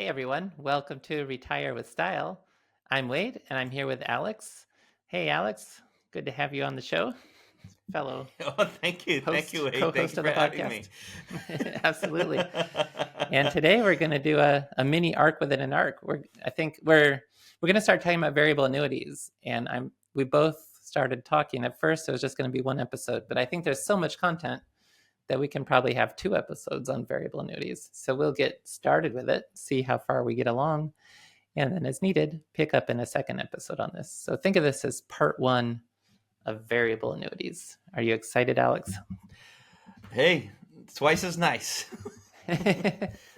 Hey everyone, welcome to Retire with Style. I'm Wade and I'm here with Alex. Hey Alex, good to have you on the show, fellow Oh, thank you. Thank you, host, Wade. Thank co-host you of for the having me. podcast. Absolutely. And today we're going to do a mini arc within an arc. We're going to start talking about variable annuities, and we both started talking. At first it was just going to be one episode, but I think there's so much content that we can probably have two episodes on variable annuities. So we'll get started with it, see how far we get along, and then as needed, pick up in a second episode on this. So think of this as part one of variable annuities. Are you excited, Alex? Hey, twice as nice.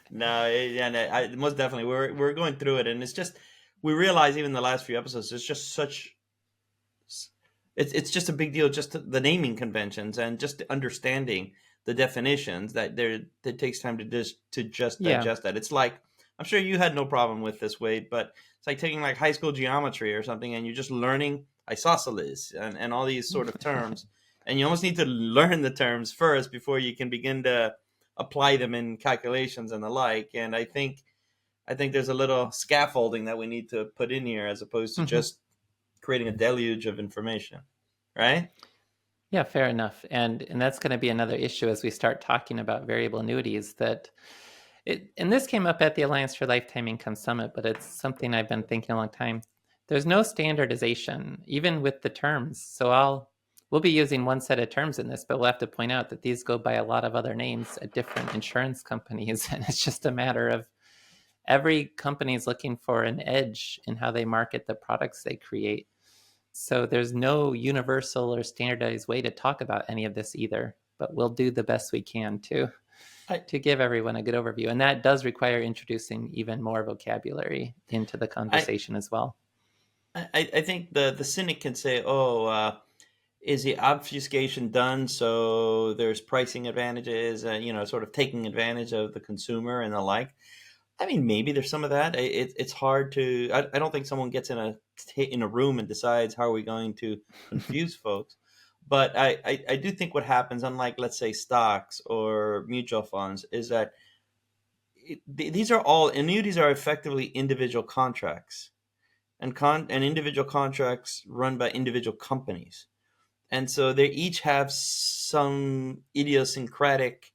No, yeah, no, most definitely. We're going through it, and it's just we realize even the last few episodes, it's just such. It's just a big deal, just the naming conventions and just understanding the definitions that there. It takes time to just Yeah. digest that. It's like I'm sure you had no problem with this, Wade, but it's like taking like high school geometry or something, and you're just learning isosceles and all these sort of terms, and you almost need to learn the terms first before you can begin to apply them in calculations and the like. And I think there's a little scaffolding that we need to put in here as opposed to just creating a deluge of information, right? Yeah, fair enough. And that's going to be another issue as we start talking about variable annuities that and this came up at the Alliance for Lifetime Income Summit, but it's something I've been thinking a long time. There's no standardization, even with the terms. So we'll be using one set of terms in this, but we'll have to point out that these go by a lot of other names at different insurance companies. And it's just a matter of every company is looking for an edge in how they market the products they create. So there's no universal or standardized way to talk about any of this either, but we'll do the best we can I, to give everyone a good overview. And that does require introducing even more vocabulary into the I, conversation as well. I think the cynic can say, "Oh, is the obfuscation done so there's pricing advantages, sort of taking advantage of the consumer and the like." I mean, maybe there's some of that. It's hard to. I don't think someone gets in a room and decides how are we going to confuse folks. But I do think what happens, unlike let's say stocks or mutual funds, is that these are all annuities are effectively individual contracts and individual contracts run by individual companies, and so they each have some idiosyncratic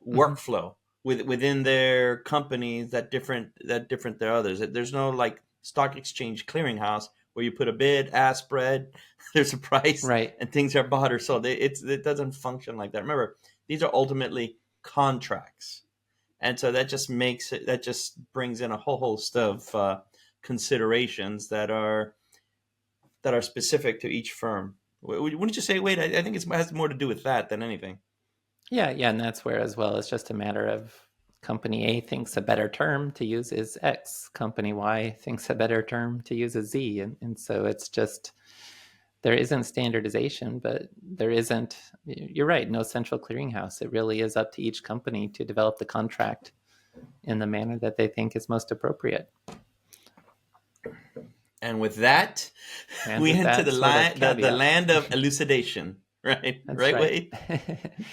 Mm-hmm. workflow within their companies that different than others. There's no like stock exchange clearinghouse where you put a bid, ask spread, there's a price, Right. and things are bought or sold. It doesn't function like that. Remember, these are ultimately contracts, and so that just brings in a whole host of considerations that are specific to each firm. Wouldn't you say? Wait, I think it has more to do with that than anything. Yeah, yeah. And that's where as well, it's just a matter of company A thinks a better term to use is X. Company Y thinks a better term to use is Z. And so it's just, there isn't standardization, but there isn't, you're right, no central clearinghouse. It really is up to each company to develop the contract in the manner that they think is most appropriate. And with that, And we with enter that the sort of line, the caveat, land of elucidation. Right, that's right, right.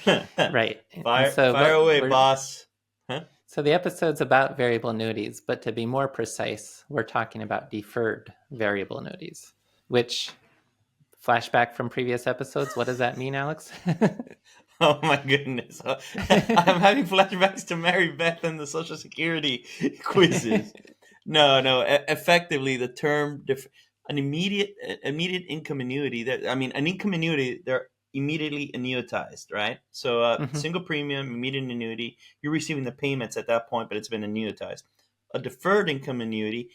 Wade. Right. And fire, so fire away, boss. Huh? so the episode's about variable annuities, but to be more precise, we're talking about deferred variable annuities, which flashback from previous episodes, what does that mean, Alex? Oh my goodness, I'm having flashbacks to Mary Beth and the Social Security quizzes. No, no. Effectively, the term an immediate income annuity. That I mean, an income annuity. They're immediately annuitized, right? So, Mm-hmm. single premium, immediate annuity. You're receiving the payments at that point, but it's been annuitized. A deferred income annuity.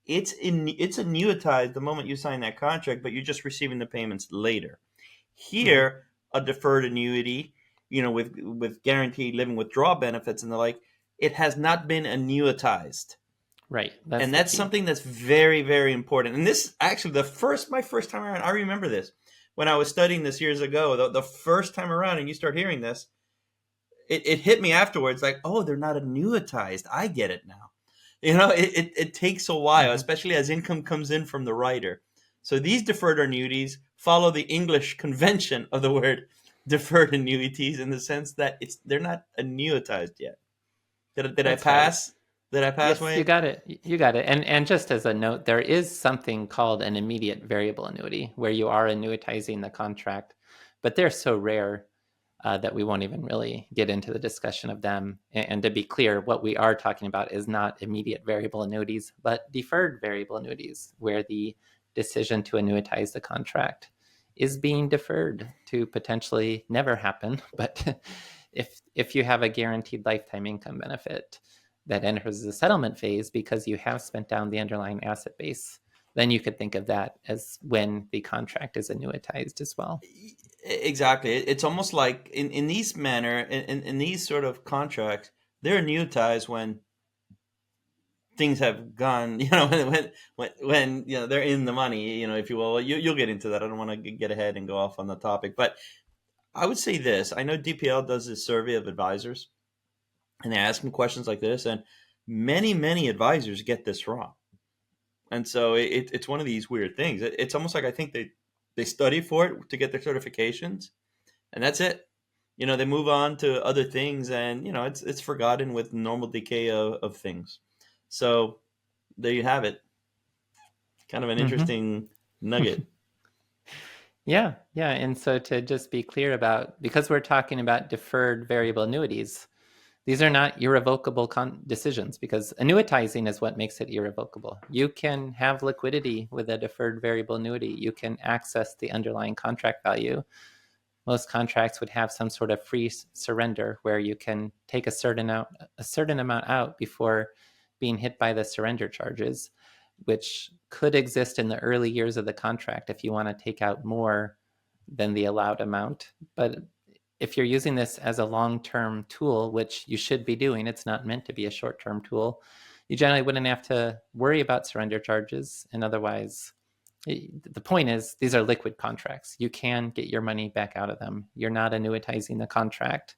It's annuitized the moment you sign that contract, but you're just receiving the payments later. Mm-hmm. Here, a deferred annuity, with guaranteed living withdrawal benefits and the like, it has not been annuitized, Right. That's and the that's key. something that's very, very important. And this actually, my first time around, I remember this when I was studying this years ago. The first time around, and you start hearing this, it hit me afterwards. Like, oh, they're not annuitized. I get it now. It takes a while, Mm-hmm. especially as income comes in from the writer. So these deferred annuities follow the English convention of the word deferred annuities in the sense that they're not annuitized yet. Did I That's right. pass? Did I pass Yes, you Wade? got it. You got it. And just as a note, there is something called an immediate variable annuity where you are annuitizing the contract, but they're so rare that we won't even really get into the discussion of them. And to be clear, what we are talking about is not immediate variable annuities, but deferred variable annuities, where the decision to annuitize the contract is being deferred to potentially never happen. But if you have a guaranteed lifetime income benefit that enters the settlement phase because you have spent down the underlying asset base, then you could think of that as when the contract is annuitized as well. Exactly. It's almost like in these manner in these sort of contracts, they're annuitized when things have gone, when they're in the money, if you will. You'll get into that. I don't want to get ahead and go off on the topic, but I would say this. I know DPL does this survey of advisors, and they ask them questions like this, and many advisors get this wrong. And so it's one of these weird things. It's almost like I think they study for it to get their certifications, and that's it. They move on to other things, and it's forgotten with normal decay of things. So there you have it. Kind of an Mm-hmm. interesting nugget. Yeah, yeah. And so to just be clear about, because we're talking about deferred variable annuities, these are not irrevocable decisions because annuitizing is what makes it irrevocable. You can have liquidity with a deferred variable annuity. You can access the underlying contract value. Most contracts would have some sort of free surrender where you can take a certain amount out before being hit by the surrender charges, which could exist in the early years of the contract if you want to take out more than the allowed amount. But if you're using this as a long-term tool, which you should be doing, it's not meant to be a short-term tool, you generally wouldn't have to worry about surrender charges. And otherwise, the point is these are liquid contracts. You can get your money back out of them. You're not annuitizing the contract.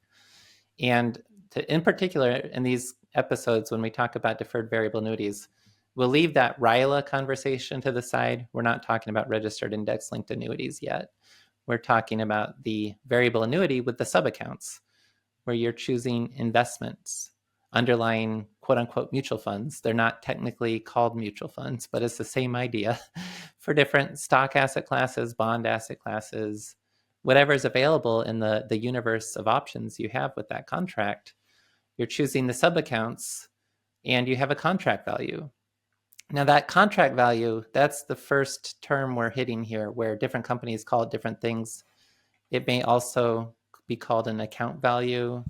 And in particular, in these episodes, when we talk about deferred variable annuities, we'll leave that RILA conversation to the side. We're not talking about registered index linked annuities yet. We're talking about the variable annuity with the subaccounts, where you're choosing investments underlying quote unquote mutual funds. They're not technically called mutual funds, but it's the same idea for different stock asset classes, bond asset classes, whatever is available in the universe of options you have with that contract. You're choosing the subaccounts and you have a contract value. Now, that contract value, that's the first term we're hitting here, where different companies call it different things. It may also be called an account value.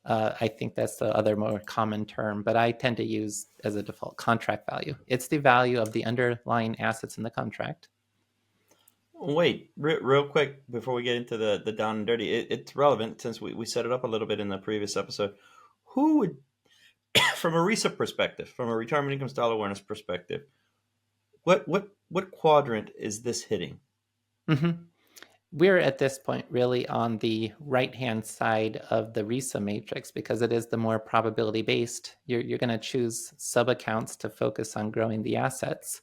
I think that's the other more common term, but I tend to use as a default contract value. It's the value of the underlying assets in the contract. Wait, real quick before we get into the down and dirty, it's relevant since we set it up a little bit in the previous episode. Who would, from a RISA perspective, from a retirement income style awareness perspective, what quadrant is this hitting? Mm-hmm. We're at this point really on the right-hand side of the RISA matrix because it is the more probability based. You're going to choose sub-accounts to focus on growing the assets.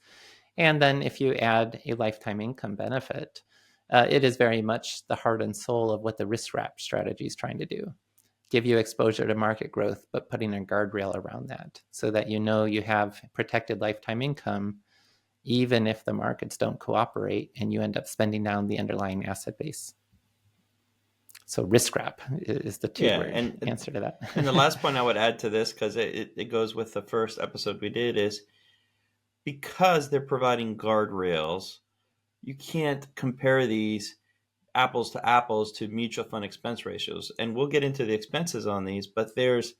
And then if you add a lifetime income benefit, it is very much the heart and soul of what the risk wrap strategy is trying to do. Give you exposure to market growth, but putting a guardrail around that so that you know you have protected lifetime income, even if the markets don't cooperate and you end up spending down the underlying asset base. So risk wrap is the two Yeah, word answer to and the that. last point I would add to this, because it goes with the first episode we did, is because they're providing guardrails, you can't compare these apples to apples to mutual fund expense ratios. And we'll get into the expenses on these, but there's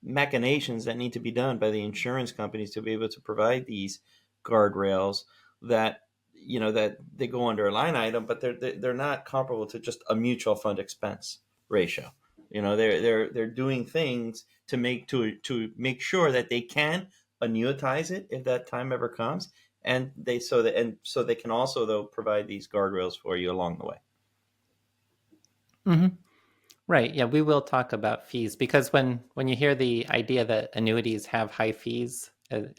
machinations that need to be done by the insurance companies to be able to provide these guardrails that that they go under a line item, but they're not comparable to just a mutual fund expense ratio. They're doing things to make sure that they can annuitize it if that time ever comes, and so they can also though provide these guardrails for you along the way. Mm-hmm. Right. Yeah, we will talk about fees because when you hear the idea that annuities have high fees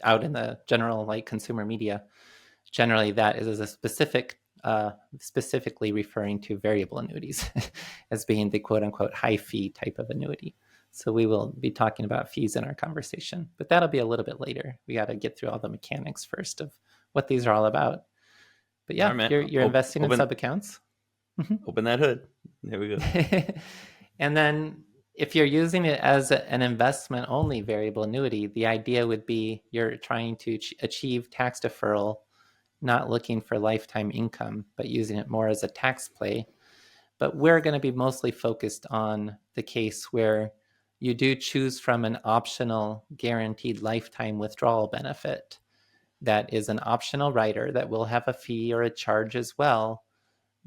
out in the general like consumer media, generally that is a specifically referring to variable annuities as being the quote unquote high fee type of annuity. So we will be talking about fees in our conversation, but that'll be a little bit later. We got to get through all the mechanics first of what these are all about. But All yeah, right, man. you're investing in sub accounts. Open that hood. There we go. And then if you're using it as an investment only variable annuity, the idea would be you're trying to achieve tax deferral, not looking for lifetime income, but using it more as a tax play. But we're going to be mostly focused on the case where you do choose from an optional guaranteed lifetime withdrawal benefit that is an optional rider that will have a fee or a charge as well,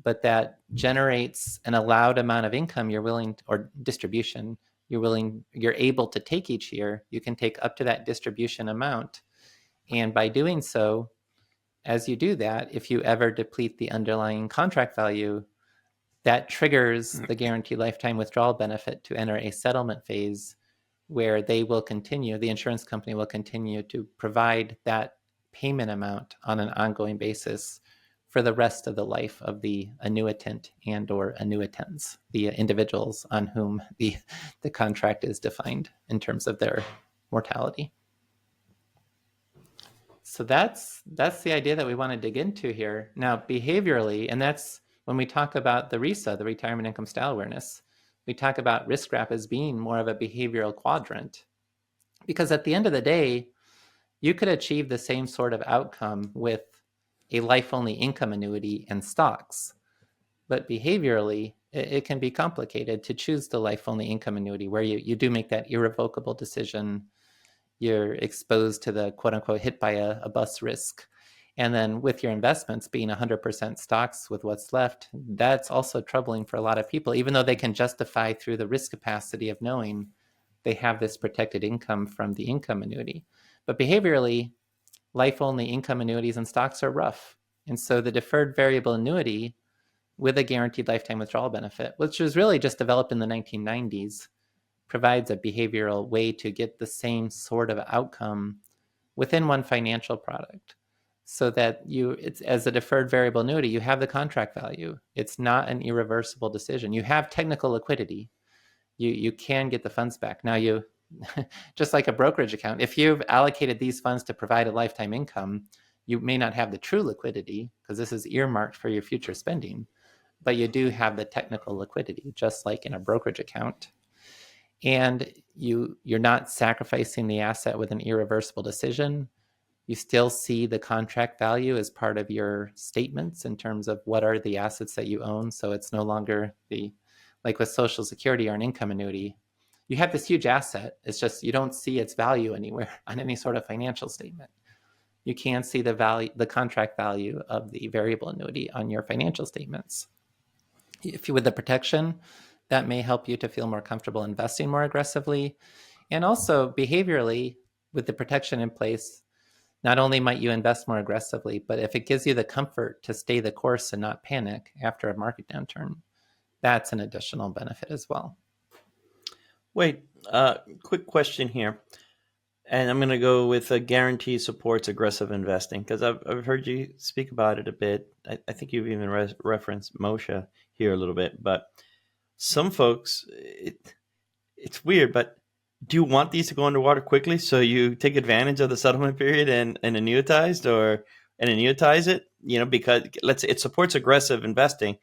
but that generates an allowed amount of income you're willing to, or distribution you're able to take each year. You can take up to that distribution amount, and by doing so, as you do that, if you ever deplete the underlying contract value, that triggers the guaranteed lifetime withdrawal benefit to enter a settlement phase where the insurance company will continue to provide that payment amount on an ongoing basis for the rest of the life of the annuitant and or annuitants, the individuals on whom the contract is defined in terms of their mortality. So that's the idea that we want to dig into here. Now, behaviorally, and that's when we talk about the RISA, the Retirement Income Style Awareness, we talk about risk wrap as being more of a behavioral quadrant. Because at the end of the day, you could achieve the same sort of outcome with a life-only income annuity and stocks. But behaviorally, it can be complicated to choose the life-only income annuity where you do make that irrevocable decision. You're exposed to the quote-unquote hit by a bus risk. And then with your investments being 100% stocks with what's left, that's also troubling for a lot of people, even though they can justify through the risk capacity of knowing they have this protected income from the income annuity. But behaviorally, life-only income annuities and stocks are rough. And so the deferred variable annuity with a guaranteed lifetime withdrawal benefit, which was really just developed in the 1990s, provides a behavioral way to get the same sort of outcome within one financial product. So that it's as a deferred variable annuity, you have the contract value. It's not an irreversible decision. You have technical liquidity. You can get the funds back. Now you, just like a brokerage account, if you've allocated these funds to provide a lifetime income, you may not have the true liquidity because this is earmarked for your future spending, but you do have the technical liquidity, just like in a brokerage account. And you're not sacrificing the asset with an irreversible decision. You still see the contract value as part of your statements in terms of what are the assets that you own. So it's no longer like with Social Security or an income annuity, you have this huge asset. It's just you don't see its value anywhere on any sort of financial statement. You can see the contract value of the variable annuity on your financial statements. If you with the protection, that may help you to feel more comfortable investing more aggressively. And also behaviorally, with the protection in place, not only might you invest more aggressively, but if it gives you the comfort to stay the course and not panic after a market downturn, that's an additional benefit as well. Wait, quick question here. And I'm going to go with a guarantee supports aggressive investing because I've heard you speak about it a bit. I think you've even referenced Moshe here a little bit. But some folks, it's weird, but do you want these to go underwater quickly so you take advantage of the settlement period and annuitize it? Because let's say it supports aggressive investing.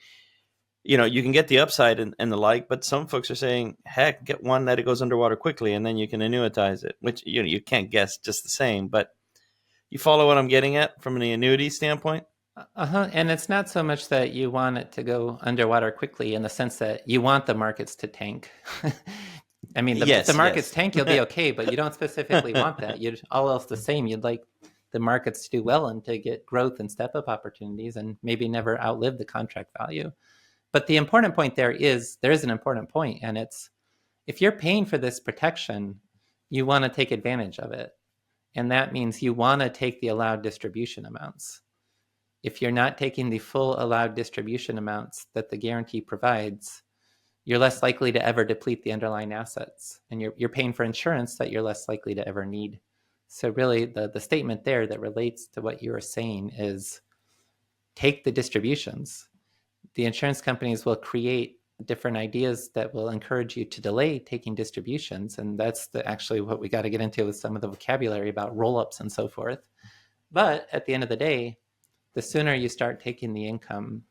You can get the upside and the like, but some folks are saying, heck, get one that it goes underwater quickly and then you can annuitize it, which you can't guess just the same. But you follow what I'm getting at from an annuity standpoint? And it's not so much that you want it to go underwater quickly in the sense that you want the markets to tank. I mean, if the markets tank, you'll be okay, but you don't specifically want that. You'd all else the same. You'd like the markets to do well and to get growth and step-up opportunities and maybe never outlive the contract value. But the important point there is an important point, and it's if you're paying for this protection, you want to take advantage of it. And that means you want to take the allowed distribution amounts. If you're not taking the full allowed distribution amounts that the guarantee provides, you're less likely to ever deplete the underlying assets. And you're paying for insurance that you're less likely to ever need. So really the statement there that relates to what you were saying is take the distributions. The insurance companies will create different ideas that will encourage you to delay taking distributions. And that's actually what we got to get into with some of the vocabulary about roll-ups and so forth. But at the end of the day, the sooner you start taking the income,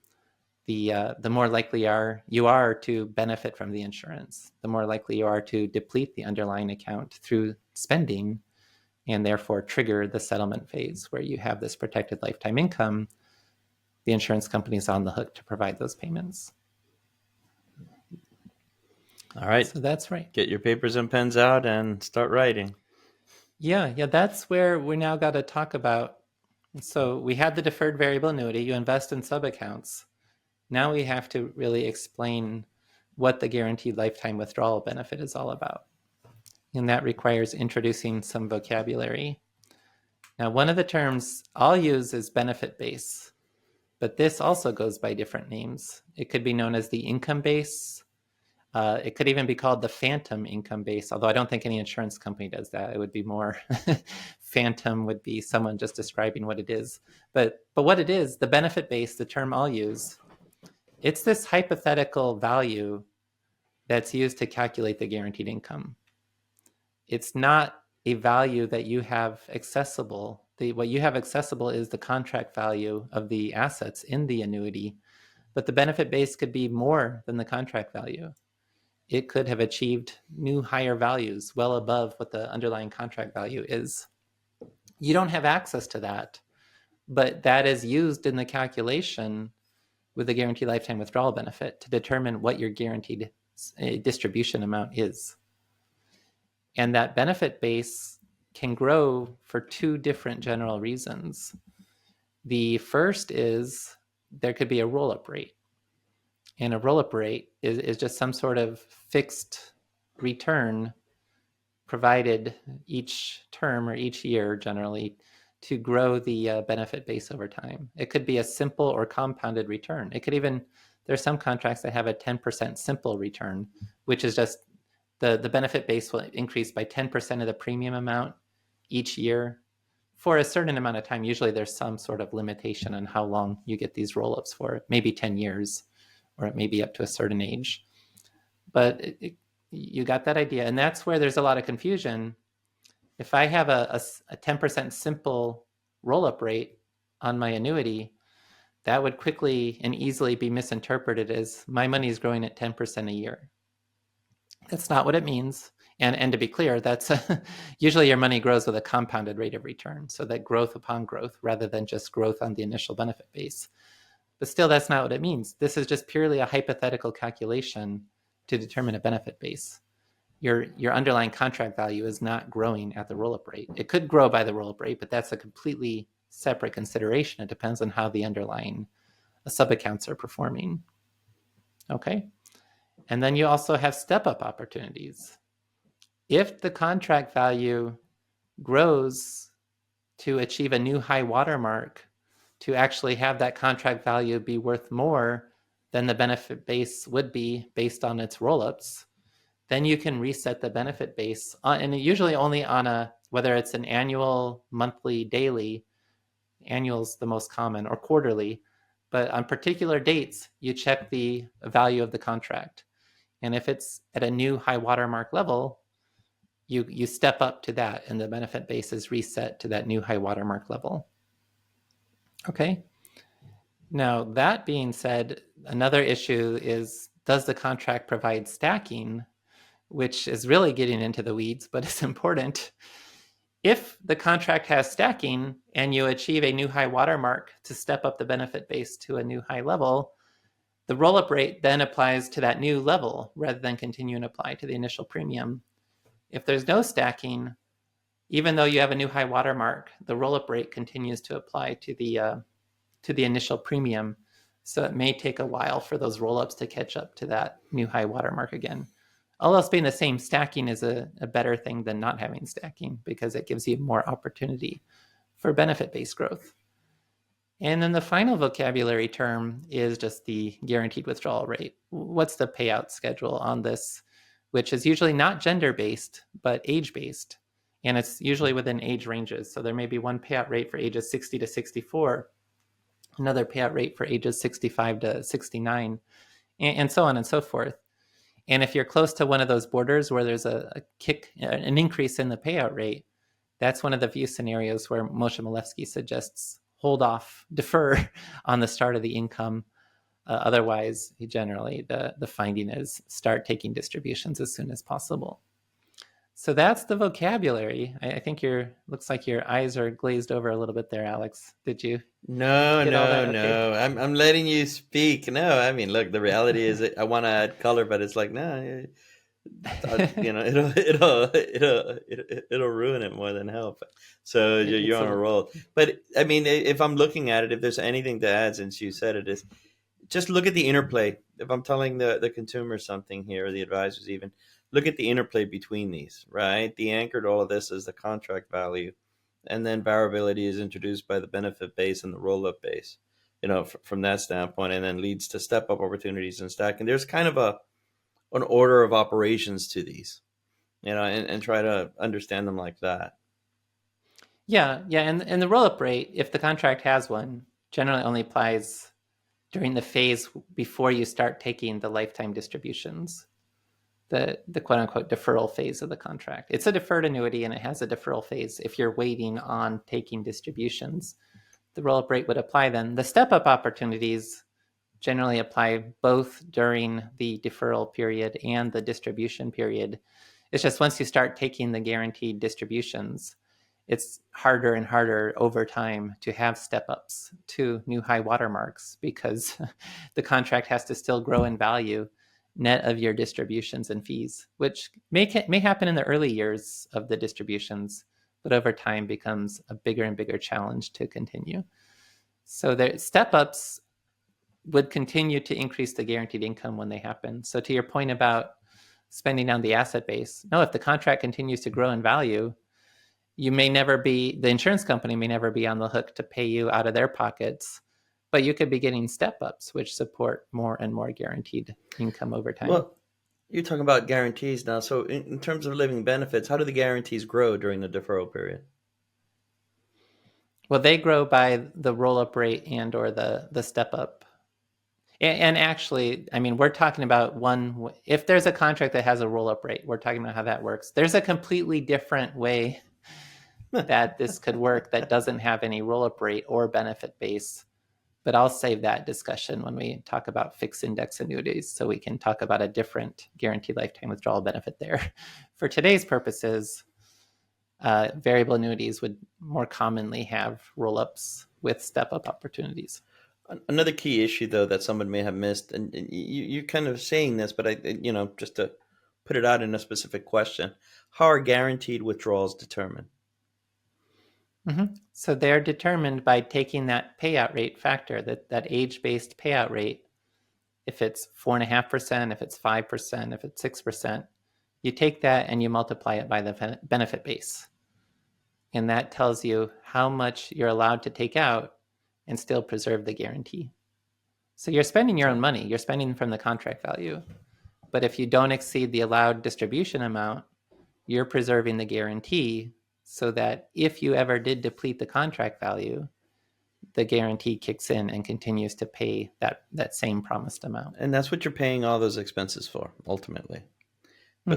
the more likely you are to benefit from the insurance, the more likely you are to deplete the underlying account through spending, and therefore trigger the settlement phase where you have this protected lifetime income. The insurance company is on the hook to provide those payments. All right. So that's right. Get your papers and pens out and start writing. Yeah, that's where we now got to talk about. So we had the deferred variable annuity. You invest in sub-accounts. Now we have to really explain what the guaranteed lifetime withdrawal benefit is all about. And that requires introducing some vocabulary. Now, one of the terms I'll use is benefit base, but this also goes by different names. It could be known as the income base. It could even be called the phantom income base, although I don't think any insurance company does that. It would be more phantom would be someone just describing what it is. But what it is, the benefit base, the term I'll use, it's this hypothetical value that's used to calculate the guaranteed income. It's not a value that you have accessible. What you have accessible is the contract value of the assets in the annuity, but the benefit base could be more than the contract value. It could have achieved new higher values well above what the underlying contract value is. You don't have access to that, but that is used in the calculation with the guaranteed lifetime withdrawal benefit to determine what your guaranteed distribution amount is. And that benefit base can grow for two different general reasons. The first is there could be a roll-up rate. And a roll-up rate is just some sort of fixed return provided each term or each year generally to grow the benefit base over time. It could be a simple or compounded return. It could even, there's some contracts that have a 10% simple return, which is just the benefit base will increase by 10% of the premium amount each year for a certain amount of time. Usually there's some sort of limitation on how long you get these roll-ups for, maybe 10 years, or it may be up to a certain age. But you got that idea. And that's where there's a lot of confusion. If I have a 10% simple roll-up rate on my annuity, that would quickly and easily be misinterpreted as my money is growing at 10% a year. That's not what it means. And to be clear, that's usually your money grows with a compounded rate of return. So that growth upon growth rather than just growth on the initial benefit base. But still, that's not what it means. This is just purely a hypothetical calculation to determine a benefit base. Your underlying contract value is not growing at the roll-up rate. It could grow by the roll-up rate, but that's a completely separate consideration. It depends on how the underlying sub-accounts are performing. Okay? And then you also have step-up opportunities. If the contract value grows to achieve a new high watermark, to actually have that contract value be worth more than the benefit base would be based on its roll-ups, then you can reset the benefit base, and usually only on whether it's an annual, monthly, daily. Annual's the most common, or quarterly. But on particular dates, you check the value of the contract. And if it's at a new high watermark level, you step up to that, and the benefit base is reset to that new high watermark level. Okay. Now, that being said, another issue is, does the contract provide stacking, which is really getting into the weeds, but it's important. If the contract has stacking and you achieve a new high watermark to step up the benefit base to a new high level, the roll-up rate then applies to that new level rather than continue and apply to the initial premium. If there's no stacking, even though you have a new high watermark, the roll-up rate continues to apply to the initial premium. So it may take a while for those roll-ups to catch up to that new high watermark again. All else being the same, stacking is a better thing than not having stacking because it gives you more opportunity for benefit-based growth. And then the final vocabulary term is just the guaranteed withdrawal rate. What's the payout schedule on this, which is usually not gender-based, but age-based. And it's usually within age ranges. So there may be one payout rate for ages 60 to 64, another payout rate for ages 65 to 69. and so on and so forth. And if you're close to one of those borders where there's a kick, an increase in the payout rate, that's one of the few scenarios where Moshe Milevsky suggests hold off, defer on the start of the income. Otherwise, generally the finding is start taking distributions as soon as possible. So that's the vocabulary. I think looks like your eyes are glazed over a little bit there, Alex. Did you No, get all no, that okay? no. I'm letting you speak. No, I mean, look, the reality is that I want to add color, but it's like, no, it'll ruin it more than help. So you're It's on a a roll. But I mean, if I'm looking at it, if there's anything to add since you said it, is just look at the interplay. If I'm telling the consumer something here, or the advisors even, look at the interplay between these, right? The anchor to all of this is the contract value, and then variability is introduced by the benefit base and the roll up base, from that standpoint, and then leads to step up opportunities and stacking. There's kind of an order of operations to these, and try to understand them like that. yeah, and the roll-up rate, if the contract has one, generally only applies during the phase before you start taking the lifetime distributions, the quote unquote deferral phase of the contract. It's a deferred annuity and it has a deferral phase. If you're waiting on taking distributions, the roll-up rate would apply then. The step-up opportunities generally apply both during the deferral period and the distribution period. It's just once you start taking the guaranteed distributions, it's harder and harder over time to have step ups to new high watermarks because the contract has to still grow in value net of your distributions and fees, which may happen in the early years of the distributions, but over time becomes a bigger and bigger challenge to continue. So the step ups would continue to increase the guaranteed income when they happen. So to your point about spending down the asset base, no, if the contract continues to grow in value, the insurance company may never be on the hook to pay you out of their pockets, but you could be getting step ups, which support more and more guaranteed income over time. Well, you're talking about guarantees now. So in terms of living benefits, how do the guarantees grow during the deferral period? Well, they grow by the roll up rate and or the step up. And actually, I mean, we're talking about if there's a contract that has a roll up rate, we're talking about how that works. There's a completely different way that this could work that doesn't have any roll up rate or benefit base. But I'll save that discussion when we talk about fixed index annuities, so we can talk about a different guaranteed lifetime withdrawal benefit there. For today's purposes, variable annuities would more commonly have roll-ups with step-up opportunities. Another key issue, though, that someone may have missed, and you're kind of saying this, but just to put it out in a specific question, how are guaranteed withdrawals determined? So they're determined by taking that payout rate factor, that age-based payout rate. If it's 4.5%, if it's 5%, if it's 6%, you take that and you multiply it by the benefit base. And that tells you how much you're allowed to take out and still preserve the guarantee. So you're spending your own money. You're spending from the contract value. But if you don't exceed the allowed distribution amount, you're preserving the guarantee so that if you ever did deplete the contract value, the guarantee kicks in and continues to pay that same promised amount. And that's what you're paying all those expenses for, ultimately, for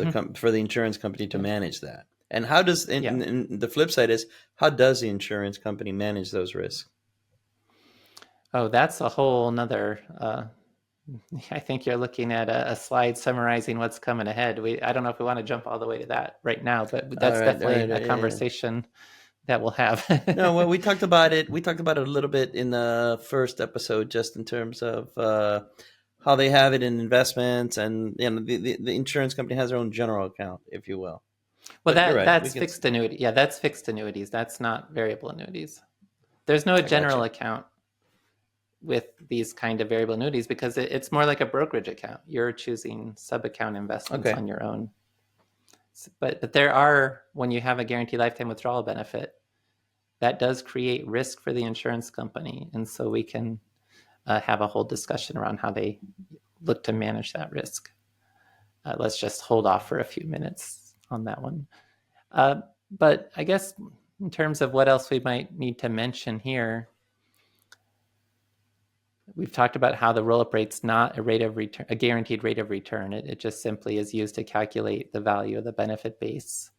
the insurance company to manage that. And how does, and the flip side is, how does the insurance company manage those risks? Oh, that's a whole nother. I think you're looking at a slide summarizing what's coming ahead. I don't know if we want to jump all the way to that right now, but that's definitely a conversation that we'll have. No, well, we talked about it. We talked about it a little bit in the first episode, just in terms of how they have it in investments, and the insurance company has their own general account, if you will. Well, But you're right. that's fixed annuity. Yeah, that's fixed annuities. That's not variable annuities. There's no general account with these kind of variable annuities because it's more like a brokerage account. You're choosing sub-account investments on your own. But there are, when you have a guaranteed lifetime withdrawal benefit, that does create risk for the insurance company. And so we can have a whole discussion around how they look to manage that risk. Let's just hold off for a few minutes on that one. But I guess in terms of what else we might need to mention here, We've talked about how the roll-up rate's not a rate of return, a guaranteed rate of return. It just simply is used to calculate the value of the benefit base.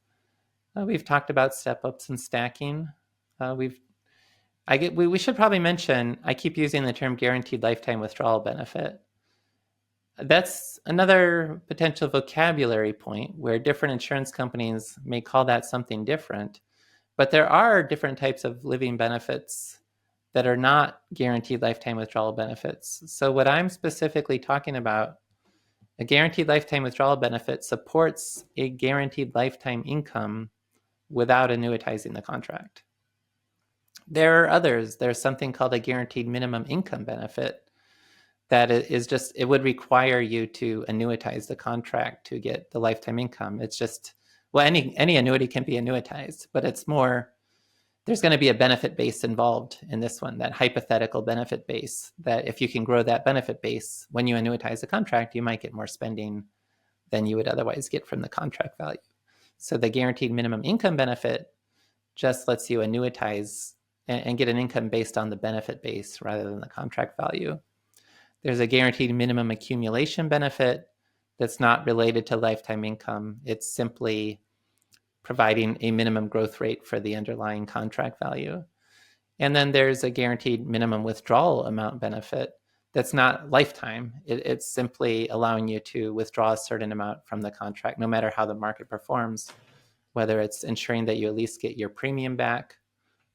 We've talked about step-ups and stacking. We should probably mention, I keep using the term guaranteed lifetime withdrawal benefit. That's another potential vocabulary point where different insurance companies may call that something different. But there are different types of living benefits that are not guaranteed lifetime withdrawal benefits. So what I'm specifically talking about, a guaranteed lifetime withdrawal benefit supports a guaranteed lifetime income without annuitizing the contract. There are others. There's something called a guaranteed minimum income benefit that is just, it would require you to annuitize the contract to get the lifetime income. It's just, well, any annuity can be annuitized, but it's more, there's going to be a benefit base involved in this one, that hypothetical benefit base, that if you can grow that benefit base, when you annuitize the contract, you might get more spending than you would otherwise get from the contract value. So the guaranteed minimum income benefit just lets you annuitize and get an income based on the benefit base rather than the contract value. There's a guaranteed minimum accumulation benefit that's not related to lifetime income. It's simply providing a minimum growth rate for the underlying contract value. And then there's a guaranteed minimum withdrawal amount benefit that's not lifetime. It's simply allowing you to withdraw a certain amount from the contract, no matter how the market performs, whether it's ensuring that you at least get your premium back,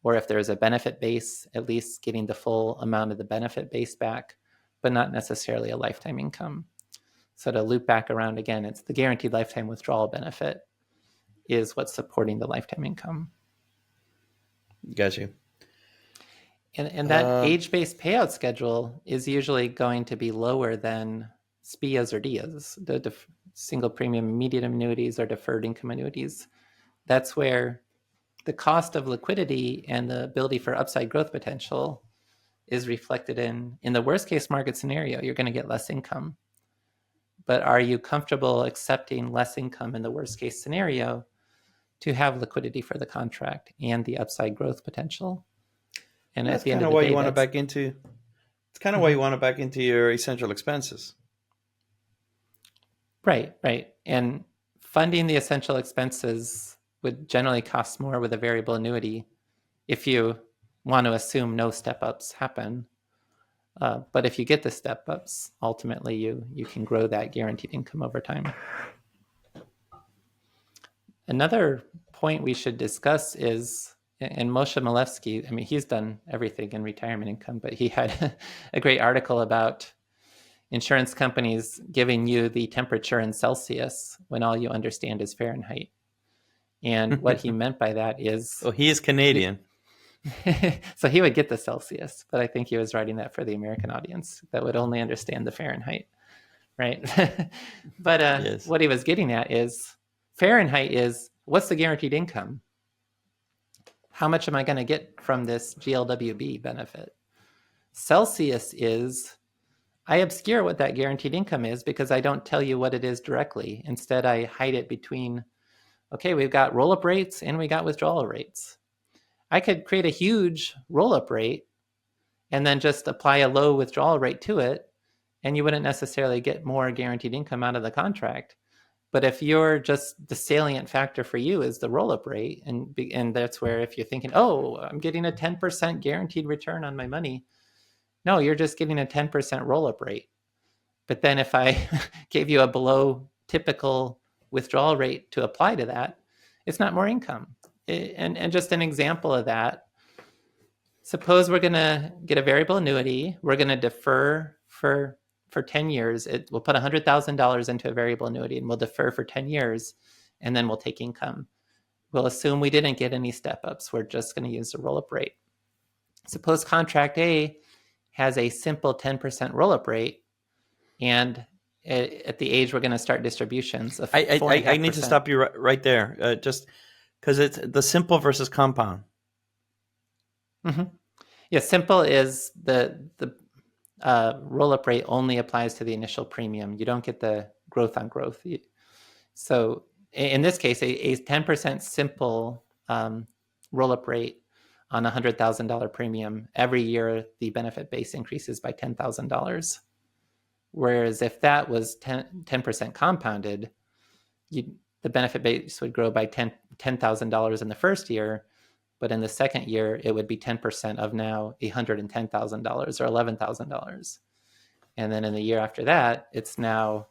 or if there's a benefit base, at least getting the full amount of the benefit base back, but not necessarily a lifetime income. So to loop back around again, it's the guaranteed lifetime withdrawal benefit is what's supporting the lifetime income. Got you. And that age-based payout schedule is usually going to be lower than SPIAs or DIAs, the single premium immediate annuities or deferred income annuities. That's where the cost of liquidity and the ability for upside growth potential is reflected in the worst case market scenario. You're going to get less income. But are you comfortable accepting less income in the worst case scenario to have liquidity for the contract and the upside growth potential? And that's at the end kind of of the why day, you want to back into. It's kind of why you want to back into your essential expenses. Right. And funding the essential expenses would generally cost more with a variable annuity if you want to assume no step-ups happen. But if you get the step-ups, ultimately you can grow that guaranteed income over time. Another point we should discuss is, and Moshe Milevsky, I mean, he's done everything in retirement income, but he had a great article about insurance companies giving you the temperature in Celsius when all you understand is Fahrenheit. And what he meant by that is... Oh, he is Canadian. So he would get the Celsius, but I think he was writing that for the American audience that would only understand the Fahrenheit, right? But yes. What he was getting at is Fahrenheit is, what's the guaranteed income? How much am I going to get from this GLWB benefit? Celsius is, I obscure what that guaranteed income is because I don't tell you what it is directly. Instead, I hide it between, okay, we've got roll-up rates and we got withdrawal rates. I could create a huge roll-up rate and then just apply a low withdrawal rate to it, and you wouldn't necessarily get more guaranteed income out of the contract. But if you're just, the salient factor for you is the roll-up rate, and that's where if you're thinking, oh, I'm getting a 10% guaranteed return on my money, no, you're just getting a 10% roll-up rate. But then if I gave you a below typical withdrawal rate to apply to that, it's not more income. And just an example of that, suppose we're going to get a variable annuity. We're going to defer for 10 years. We'll put $100,000 into a variable annuity and we'll defer for 10 years and then we'll take income. We'll assume we didn't get any step-ups. We're just going to use the roll-up rate. Suppose contract A has a simple 10% roll-up rate, and at the age we're going to start distributions of I need to stop you right there, just because it's the simple versus compound. Mm-hmm. Yeah, simple is the roll-up rate only applies to the initial premium. You don't get the growth on growth. So in this case, a 10% simple roll-up rate on a $100,000 premium, every year the benefit base increases by $10,000. Whereas if that was 10% compounded, the benefit base would grow by $10,000 in the first year, but in the second year, it would be 10% of now $110,000 or $11,000. And then in the year after that, it's now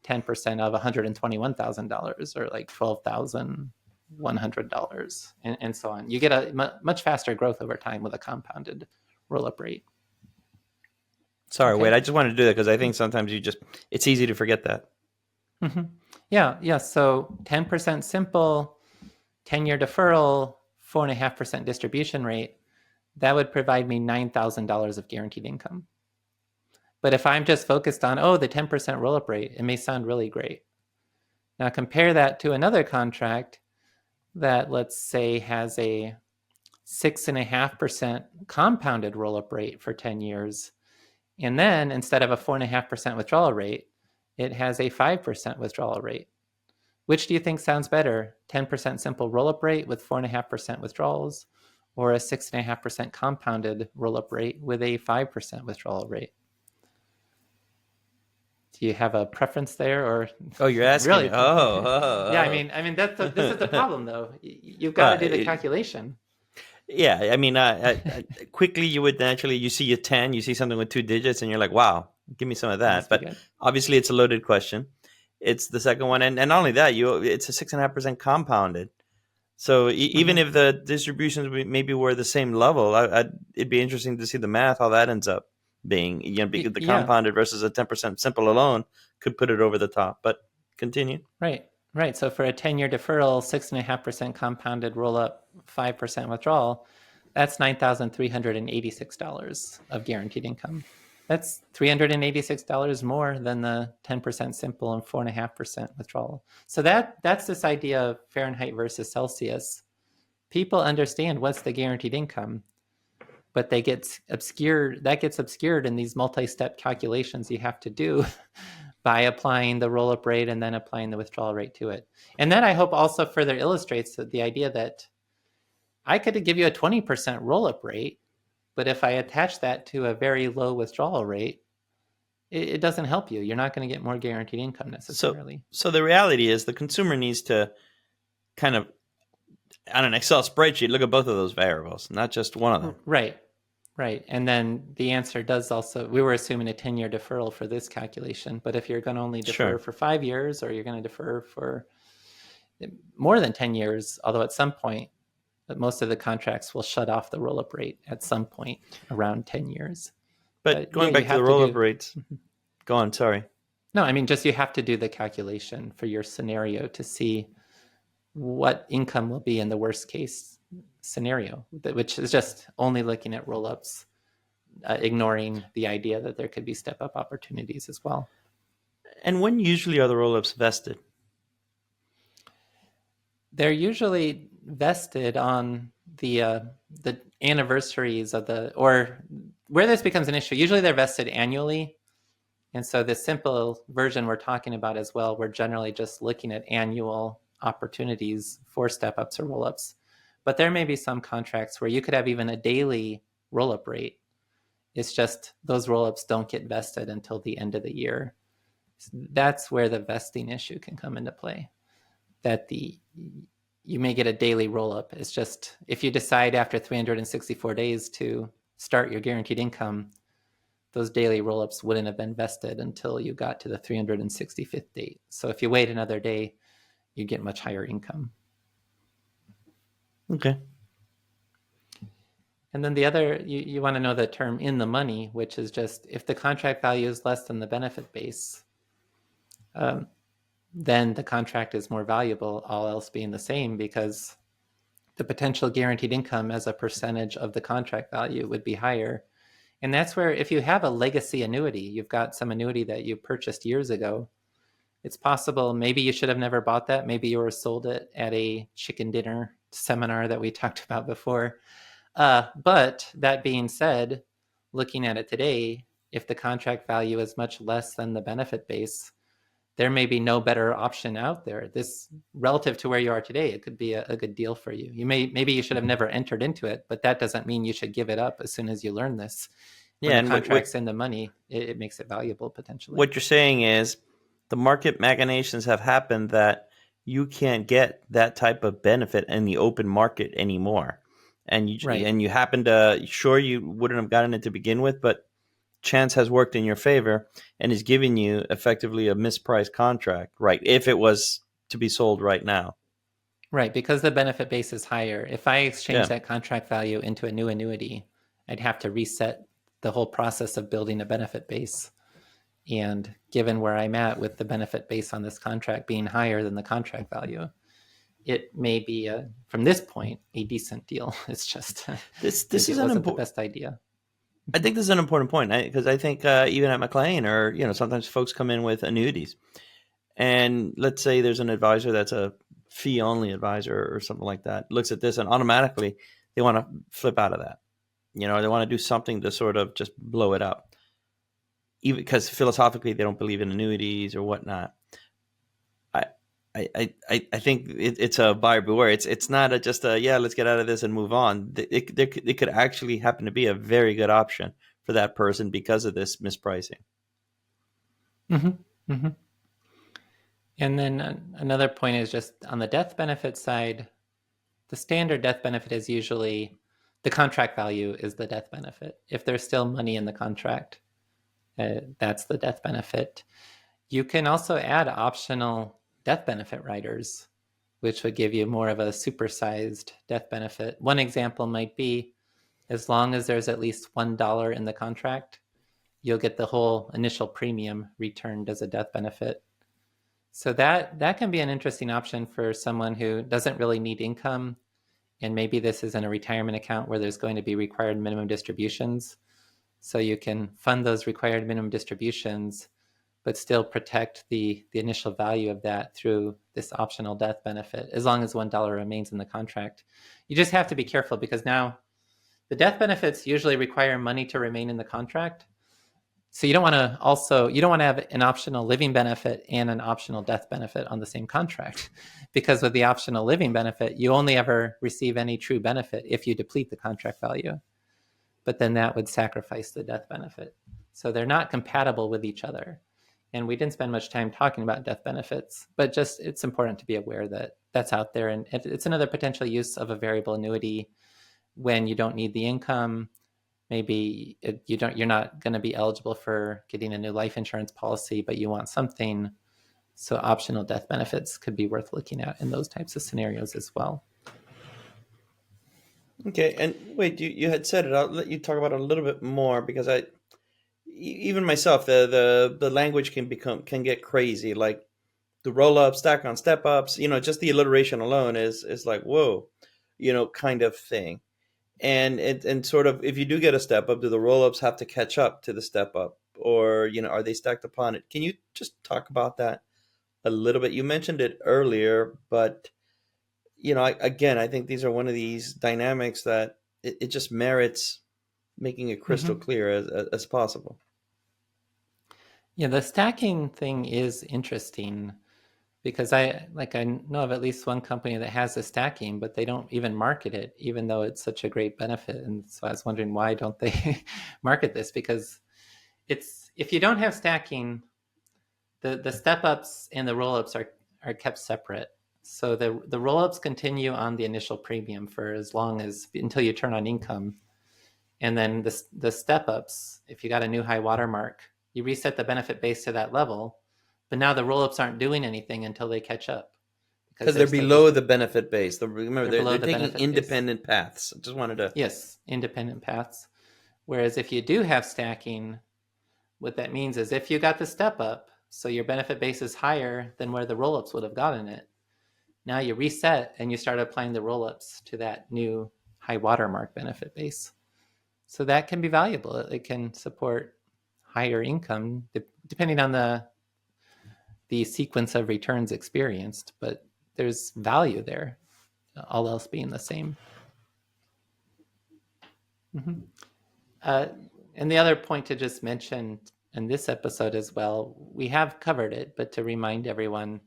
10% of $121,000 or like $12,100 and so on. You get a much faster growth over time with a compounded roll-up rate. Sorry, Okay. Wade, I just wanted to do that because I think sometimes it's easy to forget that. Mm-hmm. Yeah. So 10% simple, 10-year deferral, 4.5% distribution rate, that would provide me $9,000 of guaranteed income. But if I'm just focused on, the 10% roll-up rate, it may sound really great. Now compare that to another contract that, let's say, has a 6.5% compounded roll-up rate for 10 years. And then instead of a 4.5% withdrawal rate, it has a 5% withdrawal rate. Which do you think sounds better? 10% simple roll-up rate with 4.5% withdrawals, or a 6.5% compounded roll-up rate with a 5% withdrawal rate? Do you have a preference there, or Oh, you're asking really? me. Oh. Yeah, I mean this is the problem though. You've got to Well, do the calculation. yeah, I mean, quickly you see a 10, you see something with two digits, and you're like, wow, give me some of that. Must be But good. obviously, it's a loaded question. It's the second one, and not only that, it's a 6.5% compounded. So even Mm-hmm. if the distributions maybe were the same level, it'd be interesting to see the math how that ends up being. Because the Yeah. compounded versus a 10% simple alone could put it over the top. But continue. Right. So for a 10-year deferral, 6.5% compounded roll up, 5% withdrawal, that's $9,386 of guaranteed income. That's $386 more than the 10% simple and 4.5% withdrawal. So that's this idea of Fahrenheit versus Celsius. People understand what's the guaranteed income, but that gets obscured in these multi-step calculations you have to do by applying the roll-up rate and then applying the withdrawal rate to it. And that, I hope, also further illustrates the idea that I could give you a 20% roll-up rate, but if I attach that to a very low withdrawal rate, it doesn't help you. You're not going to get more guaranteed income necessarily. So the reality is the consumer needs to kind of, on an Excel spreadsheet, look at both of those variables, not just one of them. Right. And then the answer does also, we were assuming a 10-year deferral for this calculation, but if you're going to only defer for 5 years, or you're going to defer for more than 10 years, although at some point, most of the contracts will shut off the roll-up rate at some point around 10 years. But going back to the roll-up rates, go on, sorry. No, I mean, just you have to do the calculation for your scenario to see what income will be in the worst case scenario, which is just only looking at roll-ups, ignoring the idea that there could be step-up opportunities as well. And when usually are the roll-ups vested? They're usually vested on the anniversaries of or where this becomes an issue. Usually they're vested annually. And so the simple version we're talking about as well, we're generally just looking at annual opportunities for step-ups or roll-ups. But there may be some contracts where you could have even a daily roll-up rate. It's just those roll-ups don't get vested until the end of the year. That's where the vesting issue can come into play. That you may get a daily roll-up. It's just if you decide after 364 days to start your guaranteed income, those daily roll-ups wouldn't have been vested until you got to the 365th date. So if you wait another day, you get much higher income. Okay. And then the other, you want to know the term in the money, which is just if the contract value is less than the benefit base, then the contract is more valuable, all else being the same, because the potential guaranteed income as a percentage of the contract value would be higher. And that's where if you have a legacy annuity, you've got some annuity that you purchased years ago, it's possible maybe you should have never bought that. Maybe you were sold it at a chicken dinner seminar that we talked about before. But that being said, looking at it today, if the contract value is much less than the benefit base, there may be no better option out there. This, relative to where you are today, it could be a good deal for you. Maybe you should have never entered into it, but that doesn't mean you should give it up as soon as you learn this. When Yeah, the and contract's in the money, it makes it valuable potentially. what you're saying is the market machinations have happened that you can't get that type of benefit in the open market anymore. Right. And you happen to, sure, you wouldn't have gotten it to begin with, but chance has worked in your favor and is giving you effectively a mispriced contract, right? If it was to be sold right now. Right, because the benefit base is higher. If I exchange Yeah. that contract value into a new annuity, I'd have to reset the whole process of building a benefit base. And given where I'm at with the benefit base on this contract being higher than the contract value, it may be from this point a decent deal. It's just This maybe is it an wasn't the important. best idea. I think this is an important point because I think even at McLean, or sometimes folks come in with annuities, and let's say there's an advisor that's a fee only advisor or something like that, looks at this and automatically they want to flip out of that. They want to do something to sort of just blow it up, even because philosophically they don't believe in annuities or whatnot. I I think it's a buyer beware. It's not just a, yeah, let's get out of this and move on. It could actually happen to be a very good option for that person because of this mispricing. Mm-hmm. Mm-hmm. And then another point is just on the death benefit side, the standard death benefit is usually the contract value is the death benefit. If there's still money in the contract, that's the death benefit. You can also add optional death benefit riders, which would give you more of a supersized death benefit. One example might be as long as there's at least $1 in the contract, you'll get the whole initial premium returned as a death benefit. So that can be an interesting option for someone who doesn't really need income, and maybe this is in a retirement account where there's going to be required minimum distributions. So you can fund those required minimum distributions, but still protect the initial value of that through this optional death benefit, as long as $1 remains in the contract. You just have to be careful because now the death benefits usually require money to remain in the contract. So you don't want to have an optional living benefit and an optional death benefit on the same contract, because with the optional living benefit, you only ever receive any true benefit if you deplete the contract value. But then that would sacrifice the death benefit. So they're not compatible with each other. And we didn't spend much time talking about death benefits, but just it's important to be aware that that's out there, and it's another potential use of a variable annuity when you don't need the income. Maybe you're not going to be eligible for getting a new life insurance policy, but you want something. So optional death benefits could be worth looking at in those types of scenarios as well. Okay, and wait, you had said it. I'll let you talk about it a little bit more because even myself, the language can get crazy. Like the roll up, stack on step ups. Just the alliteration alone is like whoa, kind of thing. And sort of, if you do get a step up, do the roll ups have to catch up to the step up, or are they stacked upon it? Can you just talk about that a little bit? You mentioned it earlier, but again, I think these are one of these dynamics that it just merits making it crystal Mm-hmm. clear as possible. Yeah, the stacking thing is interesting because I know of at least one company that has the stacking, but they don't even market it, even though it's such a great benefit. And so I was wondering, why don't they market this? Because it's, if you don't have stacking, the step ups and the roll ups are kept separate. So the roll ups continue on the initial premium for as long as until you turn on income, and then the step ups, if you got a new high water mark, you reset the benefit base to that level, but now the roll ups aren't doing anything until they catch up because Because they're they're still just below the benefit base. Remember, they're they're, below they're the taking benefit base. independent paths. I just wanted to. Yes, independent paths. Whereas if you do have stacking, what that means is if you got the step up, so your benefit base is higher than where the roll ups would have gotten it, now you reset and you start applying the roll ups to that new high watermark benefit base. So that can be valuable. It can support higher income depending on the sequence of returns experienced, but there's value there, all else being the same. Mm-hmm. Uh, and the other point to just mention in this episode as well. We have covered it, but to remind everyone,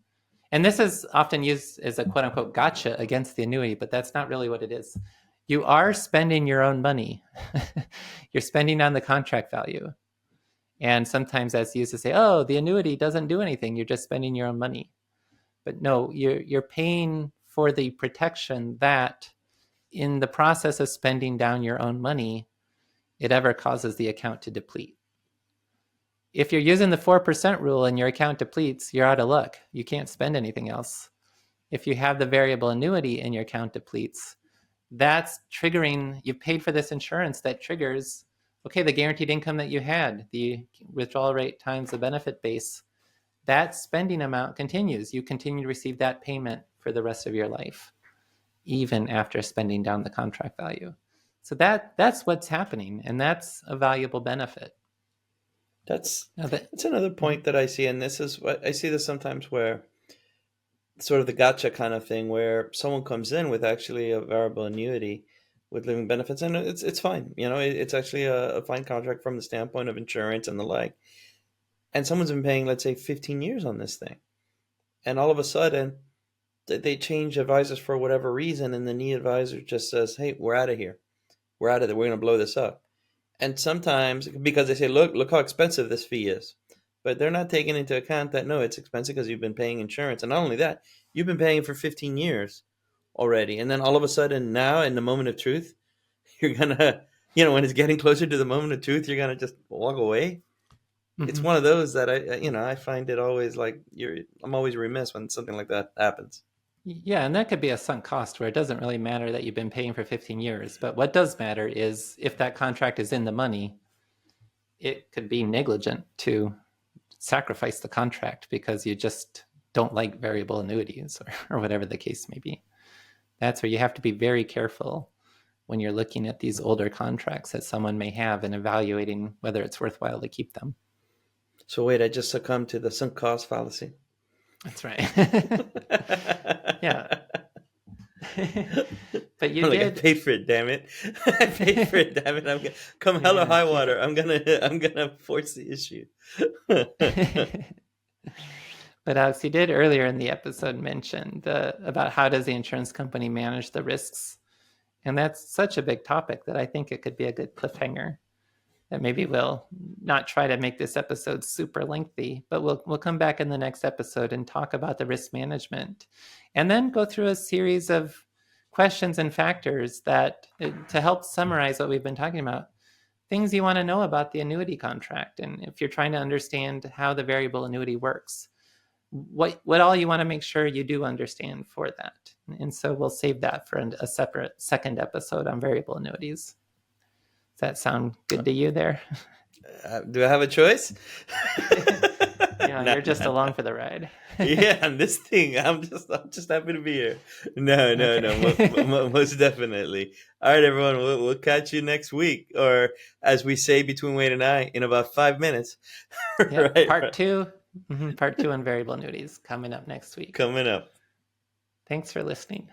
and this is often used as a quote unquote gotcha against the annuity, but that's not really what it is. You are spending your own money. You're spending on the contract value. And sometimes that's used to say, oh, the annuity doesn't do anything. You're just spending your own money. But no, you're paying for the protection that in the process of spending down your own money, it ever causes the account to deplete. If you're using the 4% rule and your account depletes, you're out of luck. You can't spend anything else. If you have the variable annuity and your account depletes, that's triggering, you paid for this insurance that triggers, okay, the guaranteed income that you had, the withdrawal rate times the benefit base, that spending amount continues. You continue to receive that payment for the rest of your life, even after spending down the contract value. So that's what's happening, and that's a valuable benefit. That's another point that I see, and this is what I see this sometimes where sort of the gotcha kind of thing, where someone comes in with actually a variable annuity with living benefits, and it's fine. It's actually a fine contract from the standpoint of insurance and the like. And someone's been paying, let's say, 15 years on this thing, and all of a sudden they change advisors for whatever reason, and the new advisor just says, "Hey, we're out of here. We're out of there. We're going to blow this up." And sometimes because they say, look how expensive this fee is. But they're not taking into account that, no, it's expensive because you've been paying insurance. And not only that, you've been paying for 15 years already. And then all of a sudden now in the moment of truth, you're going to, when it's getting closer to the moment of truth, you're going to just walk away. Mm-hmm. It's one of those that I find it always like I'm always remiss when something like that happens. Yeah, and that could be a sunk cost where it doesn't really matter that you've been paying for 15 years. But what does matter is if that contract is in the money, it could be negligent to sacrifice the contract because you just don't like variable annuities or whatever the case may be. That's where you have to be very careful when you're looking at these older contracts that someone may have and evaluating whether it's worthwhile to keep them. So wait, I just succumbed to the sunk cost fallacy. That's right. Yeah. But you did. I paid for it, damn it! I paid for it, damn it! I'm gonna come hell or high water. I'm gonna force the issue. But Alex, you did earlier in the episode mention about how does the insurance company manage the risks, and that's such a big topic that I think it could be a good cliffhanger. That maybe we'll not try to make this episode super lengthy, but we'll come back in the next episode and talk about the risk management, and then go through a series of questions and factors that to help summarize what we've been talking about. Things you want to know about the annuity contract, and if you're trying to understand how the variable annuity works, what all you want to make sure you do understand for that. And so we'll save that for a separate second episode on variable annuities. Does that sound good to you there? Do I have a choice? You're just along for the ride. Yeah, and this thing, I'm just happy to be here. No, most definitely. All right, everyone, we'll catch you next week, or as we say between Wade and I, in about 5 minutes. Yeah, right, part 2 on variable annuities coming up next week. Coming up. Thanks for listening.